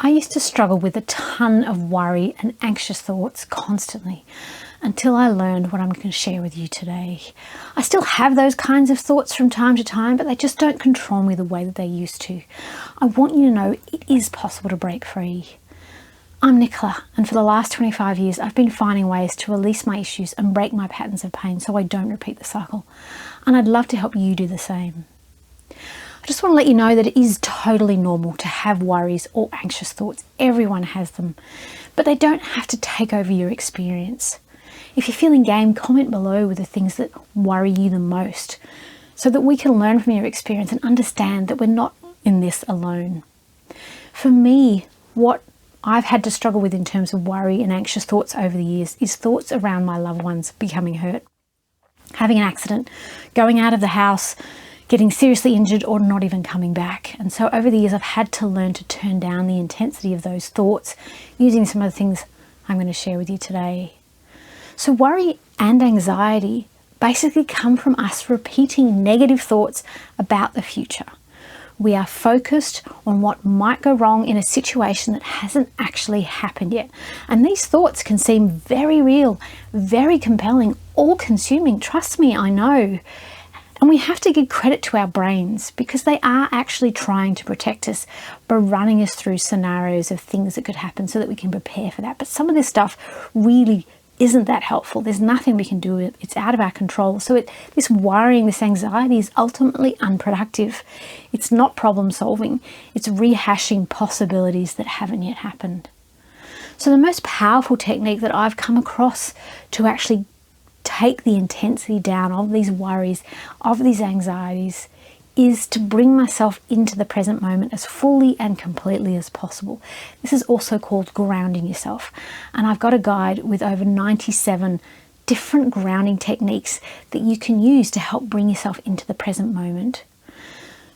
I used to struggle with a ton of worry and anxious thoughts constantly until I learned what I'm going to share with you today. I still have those kinds of thoughts from time to time, but they just don't control me the way that they used to. I want you to know it is possible to break free. I'm Nicola, and for the last 25 years I've been finding ways to release my issues and break my patterns of pain so I don't repeat the cycle. And I'd love to help you do the same. I just want to let you know that it is totally normal to have worries or anxious thoughts. Everyone has them, but they don't have to take over your experience. If you're feeling game, comment below with the things that worry you the most so that we can learn from your experience and understand that we're not in this alone. For me, what I've had to struggle with in terms of worry and anxious thoughts over the years is thoughts around my loved ones becoming hurt, having an accident, going out of the house, getting seriously injured, or not even coming back. And so over the years I've had to learn to turn down the intensity of those thoughts using some of the things I'm going to share with you today. So worry and anxiety basically come from us repeating negative thoughts about the future. We are focused on what might go wrong in a situation that hasn't actually happened yet. And these thoughts can seem very real, very compelling, all-consuming. Trust me, I know. And we have to give credit to our brains because they are actually trying to protect us by running us through scenarios of things that could happen so that we can prepare for that. But some of this stuff really isn't that helpful. There's nothing we can do. It's out of our control. So this worrying, this anxiety is ultimately unproductive. It's not problem solving. It's rehashing possibilities that haven't yet happened. So the most powerful technique that I've come across to actually take the intensity down of these worries, of these anxieties, is to bring myself into the present moment as fully and completely as possible. This is also called grounding yourself. And I've got a guide with over 97 different grounding techniques that you can use to help bring yourself into the present moment.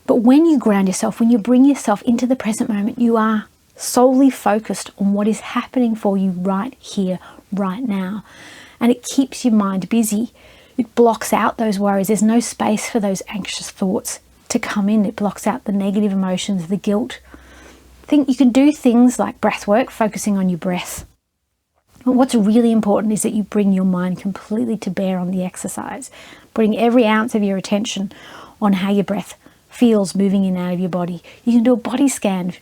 But when you ground yourself, when you bring yourself into the present moment, you are solely focused on what is happening for you right here, right now. And it keeps your mind busy. It blocks out those worries. There's no space for those anxious thoughts to come in. It blocks out the negative emotions, the guilt. You can do things like breath work, focusing on your breath. But what's really important is that you bring your mind completely to bear on the exercise, putting every ounce of your attention on how your breath feels moving in and out of your body. You can do a body scan,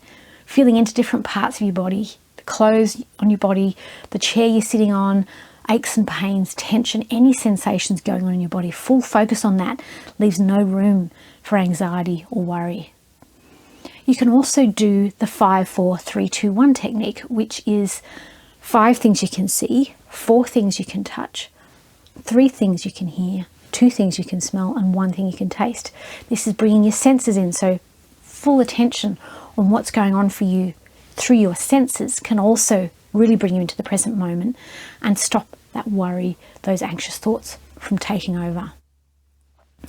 feeling into different parts of your body, the clothes on your body, the chair you're sitting on, aches and pains, tension, any sensations going on in your body. Full focus on that leaves no room for anxiety or worry. You can also do the 5-4-3-2-1 technique, which is 5 things you can see, 4 things you can touch, 3 things you can hear, 2 things you can smell, and 1 thing you can taste. This is bringing your senses in, so full attention on what's going on for you through your senses can also really bring you into the present moment and stop that worry, those anxious thoughts from taking over.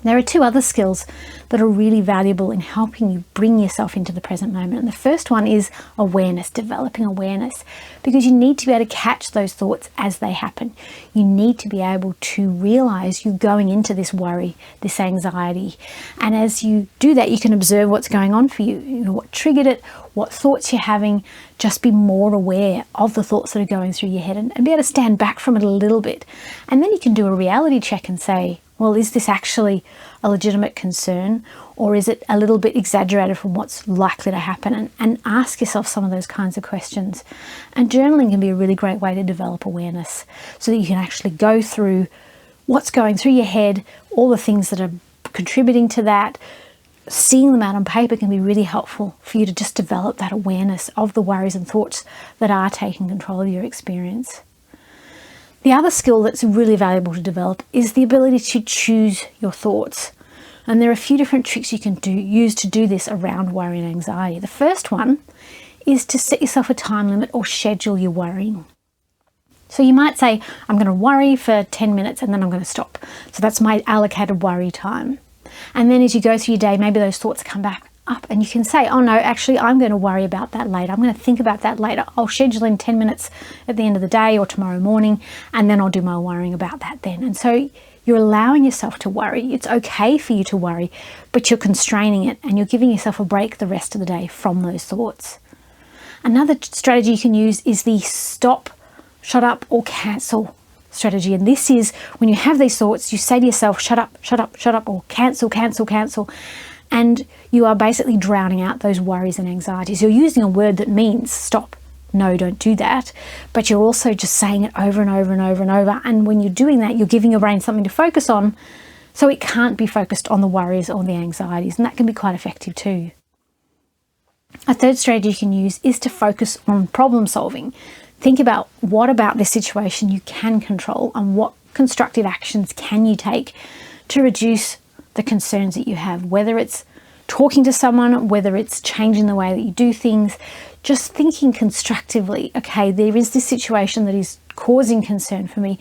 There are 2 other skills that are really valuable in helping you bring yourself into the present moment. And the first one is awareness, developing awareness, because you need to be able to catch those thoughts as they happen. You need to be able to realize you're going into this worry, this anxiety. And as you do that, you can observe what's going on for you, what triggered it, what thoughts you're having. Just be more aware of the thoughts that are going through your head and be able to stand back from it a little bit. And then you can do a reality check and say, well, is this actually a legitimate concern, or is it a little bit exaggerated from what's likely to happen? And ask yourself some of those kinds of questions. And journaling can be a really great way to develop awareness so that you can actually go through what's going through your head, all the things that are contributing to that. Seeing them out on paper can be really helpful for you to just develop that awareness of the worries and thoughts that are taking control of your experience. The other skill that's really valuable to develop is the ability to choose your thoughts. And there are a few different tricks you can use to do this around worry and anxiety. The first one is to set yourself a time limit or schedule your worrying. So you might say, I'm going to worry for 10 minutes and then I'm going to stop. So that's my allocated worry time. And then as you go through your day, maybe those thoughts come back up and you can say, oh no, actually I'm going to worry about that later. I'm going to think about that later. I'll schedule in 10 minutes at the end of the day or tomorrow morning, and then I'll do my worrying about that then. And so you're allowing yourself to worry. It's okay for you to worry, but you're constraining it and you're giving yourself a break the rest of the day from those thoughts. Another strategy you can use is the stop, shut up, or cancel strategy. And this is when you have these thoughts, you say to yourself, shut up, shut up, shut up, or cancel, cancel, cancel. And you are basically drowning out those worries and anxieties. You're using a word that means stop. No, don't do that. But you're also just saying it over and over and over and over. And when you're doing that, you're giving your brain something to focus on, so it can't be focused on the worries or the anxieties. And that can be quite effective too. A third strategy you can use is to focus on problem solving. Think about what about this situation you can control, and what constructive actions can you take to reduce the concerns that you have, whether it's talking to someone, whether it's changing the way that you do things, just thinking constructively, okay, there is this situation that is causing concern for me.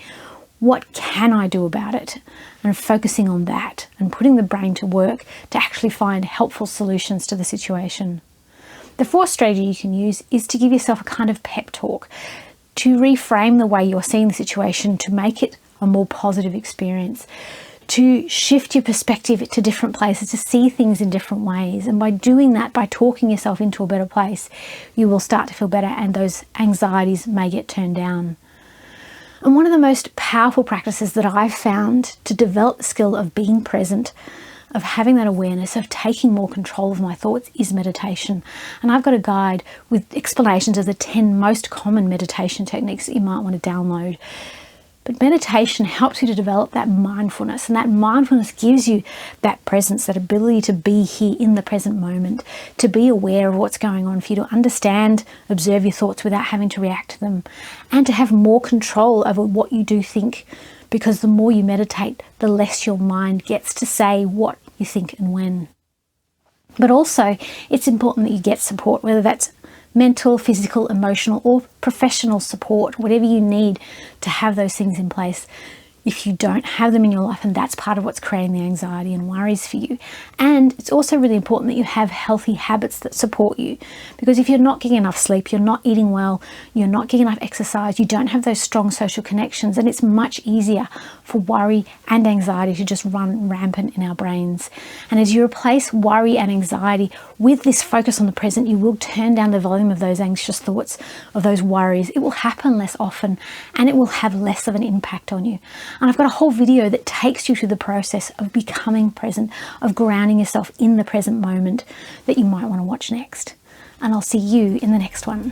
What can I do about it? And focusing on that and putting the brain to work to actually find helpful solutions to the situation. The fourth strategy you can use is to give yourself a kind of pep talk, to reframe the way you're seeing the situation, to make it a more positive experience, to shift your perspective to different places, to see things in different ways. And by doing that, by talking yourself into a better place, you will start to feel better, and those anxieties may get turned down. And one of the most powerful practices that I've found to develop the skill of being present, of having that awareness, of taking more control of my thoughts, is meditation. And I've got a guide with explanations of the 10 most common meditation techniques that you might want to download. But meditation helps you to develop that mindfulness, and that mindfulness gives you that presence, that ability to be here in the present moment, to be aware of what's going on, for you to understand, observe your thoughts without having to react to them, and to have more control over what you do think, because the more you meditate, the less your mind gets to say what you think and when. But also, it's important that you get support, whether that's mental, physical, emotional, or professional support, whatever you need to have those things in place. If you don't have them in your life, and that's part of what's creating the anxiety and worries for you. And it's also really important that you have healthy habits that support you, because if you're not getting enough sleep, you're not eating well, you're not getting enough exercise, you don't have those strong social connections, and it's much easier for worry and anxiety to just run rampant in our brains. And as you replace worry and anxiety with this focus on the present, you will turn down the volume of those anxious thoughts, of those worries. It will happen less often, and it will have less of an impact on you. And I've got a whole video that takes you through the process of becoming present, of grounding yourself in the present moment, that you might want to watch next. And I'll see you in the next one.